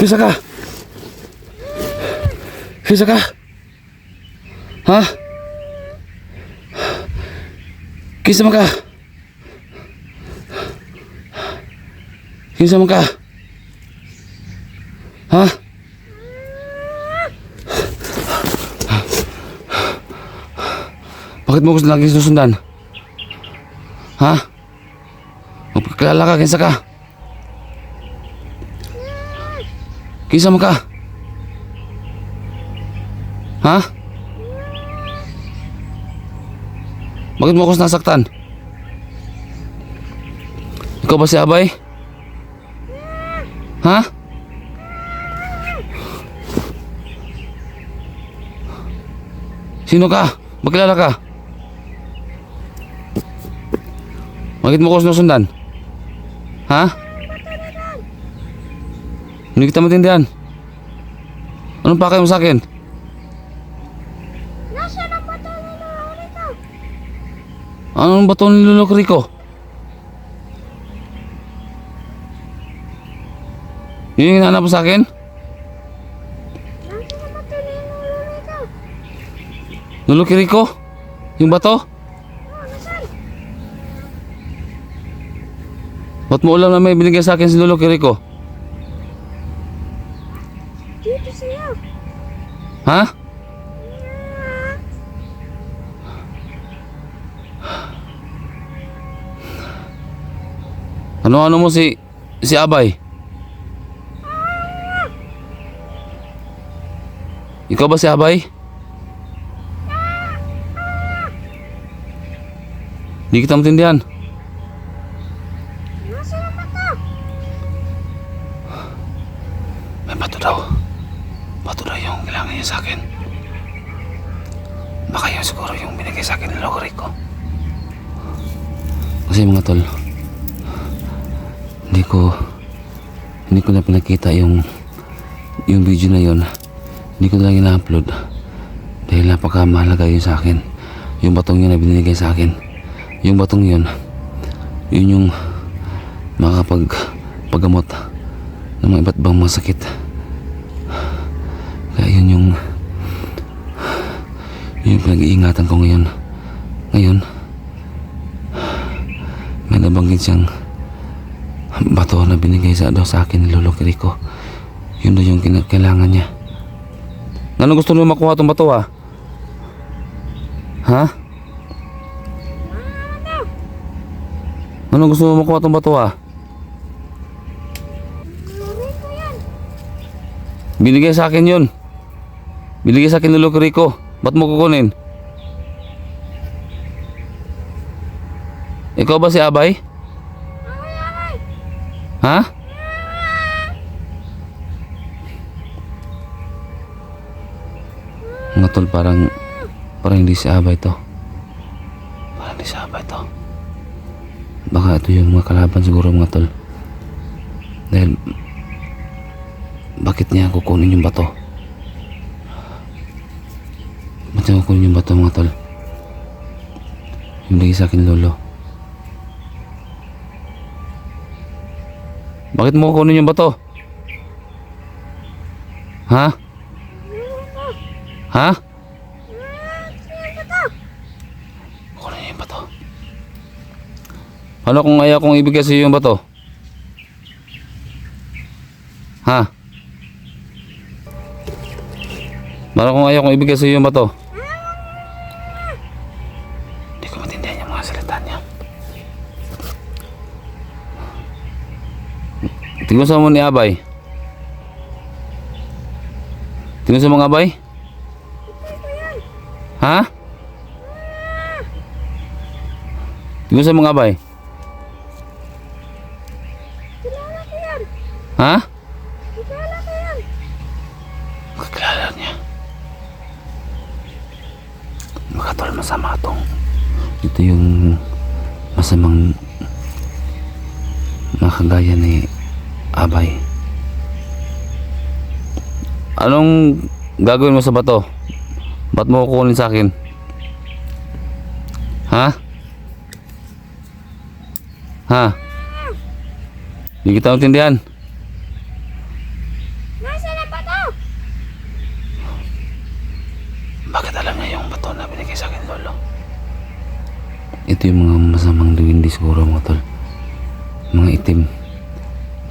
Kisa ka? Kisa ka? Ha? Kisa man ka? Kisa man ka? Ha? Bakit mo gusto lagi susundan? Ha? Magpakilala ka, kinsa ka? Kinsa mo ka? Ha? Bakit mo ako nasaktan? Ikaw ba si Abay? Ha? Sino ka? Magkilala ka? Bakit mo ako sinusundan? Ha? Hindi kita maintindihan. Anong pakay mo sa akin? Nasaan ang bato ni Lolo Rico? Anong bato ni Lolo Rico? Yun yung hinahanap mo sa akin? Nasaan ang bato ni Lolo Rico? Lolo Rico? Yung bato? Nasaan? Ba't mo ulam na may binigay sa akin si Lolo Rico? Dito siya. Ha? Ano mo si Abay? Ikaw ba si Abay? Hindi kita maintindihan. Nasaan ang bato? May bato daw. Bato daw yung kailangan niya sa akin. Baka yun siguro yung binigay sa akin ng Lolo Rico. Kasi mga tol, hindi ko na pinakita yung video na yun. Hindi ko na lang ina-upload dahil napakamahalaga yun sa akin. Yung batong yun na binigay sa akin, yung batong yun yung makakapagpagamot ng mga iba't ibang mga sakit. Kaya yun yung pinag-iingatan ko ngayon. May nabanggit siyang bato na binigay sa akin ni Lolo Rico. Yun daw yung kailangan niya. Ano gusto niyo makuha itong bato, ha? Ha? Ano gusto mo makuha itong bato, ha? Lolo Rico yan. Binigay sa akin yun. Binigay sa akin ni Lolo Rico. Ba't mo kukunin? Ikaw ba si Abay? Ha? Mga tol, parang hindi si Abay to. Parang hindi si Abay to. Baka ito yung mga kalaban siguro, mga tol. Dahil bakit niya kukunin yung bato? Ba't niya kukunin yung bato, mga tol? Yung lagi sa akin, Lolo. Bakit mo kukunin yung bato? Ha? Ha? Kukunin niya yung bato. Ano kung ayaw kong ibigay sa iyo yung bato? Ha? Ano kung ayaw kong ibigay sa iyo yung bato? Hindi ko maintindihan yung mga salita niya. Tingnan sa mo ni Abay. Tingnan sa mga Abay. Ha? Tingnan sa mga Abay. Kilala ko yan. Ha? Kilala ko yan. Kakilala niya. Makatol, masama tong. Ito yung masamang makagaya ni Abay. Anong gagawin mo sa bato? Ba't mo kukunin sa akin? Ha? Ha? Hindi kita maintindihan. Bakit alam niya yung bato na binigay sa akin, lolo? Ito yung mga masamang duwindi siguro, mga tol. Mga itim.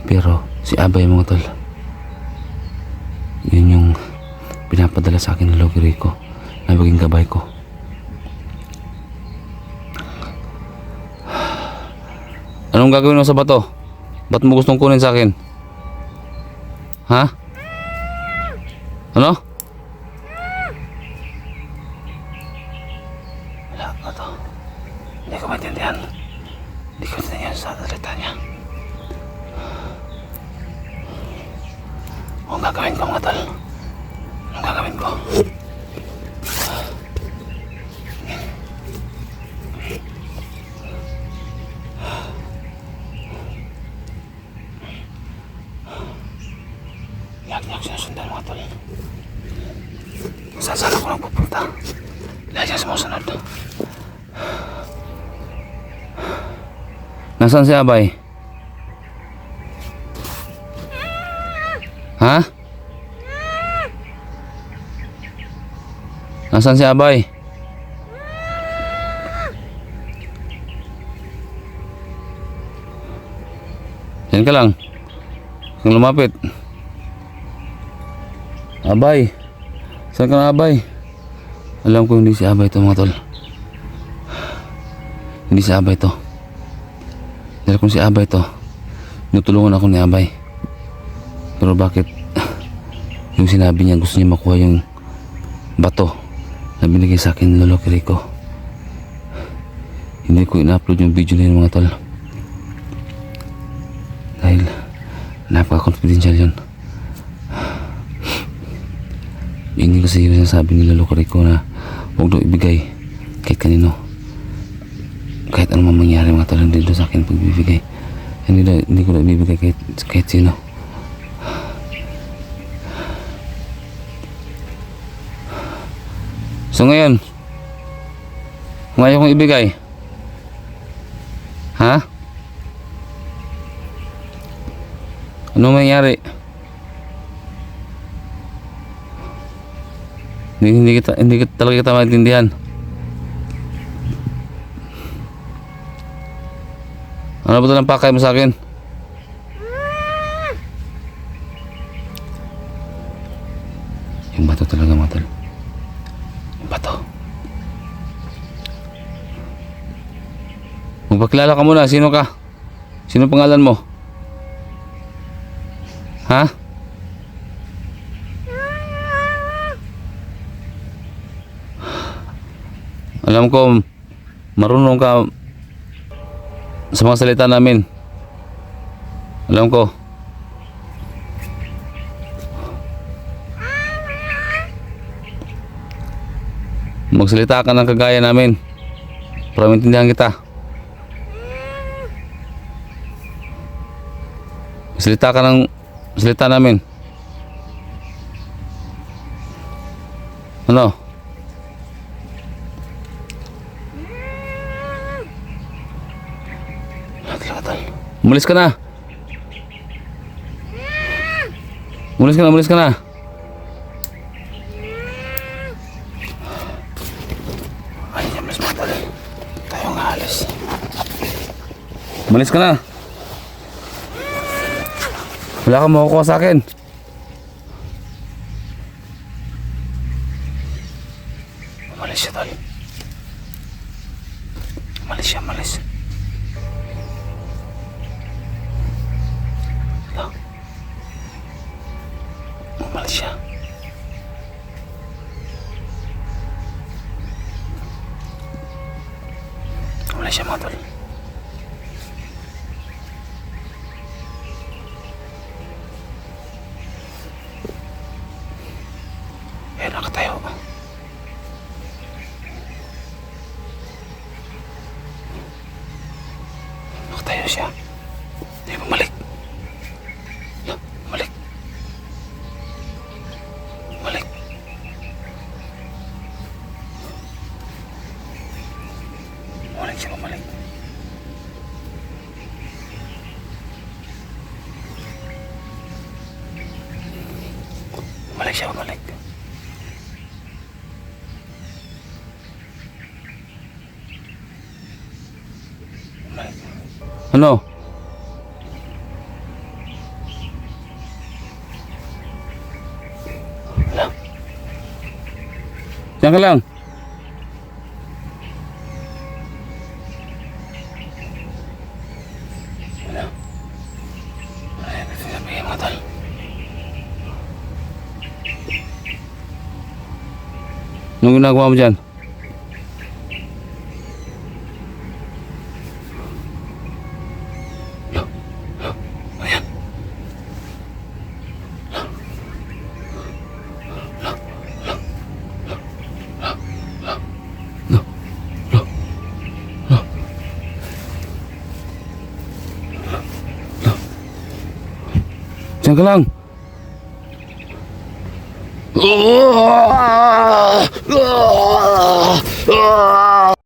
Pero si Abay, mga tol, yun yung pinapadala sa akin ng Logi Rico na maging gabay ko. Anong gagawin mo sa bato? Ba't mo gustong kunin sa akin? Ha? Ano? Wala ba to? Hindi ko maintindihan. Hindi ko maintindihan sa salita niya. Anong gagawin ko, mga tol? Anong gagawin ko? Lagi niya ako sinusundan, mga tol. Saan ako nang pupunta? Lagi niya sumusunod. Nasaan si Abay? Ha? Nasaan si Abay? Yan ka lang. Kung lumapit. Abay. Saan ka na, Abay? Alam ko hindi si Abay ito, mga tol. Hindi si Abay ito. Dahil kung si Abay ito, tinutulungan ako ni Abay. Pero bakit yung sinabi niya gusto niya makuha yung bato na binigay sa akin ng Logi Rico? Hindi ko ina-upload yung video na yun, mga tol. Dahil napaka-confidential yun. Hindi kasi yung sinasabi ni Logi Rico na huwag daw ibigay kahit kanino. Kahit ano man mangyari, mga tol, hindi daw sa akin pagbibigay. Hindi ko daw ibibigay kahit sino. So ngayon, kung ayaw kong ibigay, ha? Ano mangyari? Hindi kita talaga kita maintindihan. Ano ba ito ng pakay mo sa akin? Yung bato talaga, mga tol. Yung bato. Magpakilala ka muna. Sino ka? Sino pangalan mo? Ha? Alam ko marunong ka sa mga salita namin. Alam ko. Magsalita ka ng kagaya namin para maintindihan kita. Magsalita ka ng salita namin. Ano? Umalis ka na. Umalis ka na, umalis ka na. Ay, umalis mga tol. Tayo nga alis. Umalis ka na. Wala kang makukuha sa akin. Umalis siya, tol. Umalis siya, umalis. Umalis siya. Umalis siya, mga tol. Ayan, nakatayo. Nakatayo siya. Hindi bumalik. Bumalik. Bumalik. Bumalik siya, bumalik. Bumalik siya, bumalik. Ano? Diyan ka lang. Ano? Ay, ito sabihin mo, tol. Anong ginagawa mo dyan? Ayan. Diyan ka lang.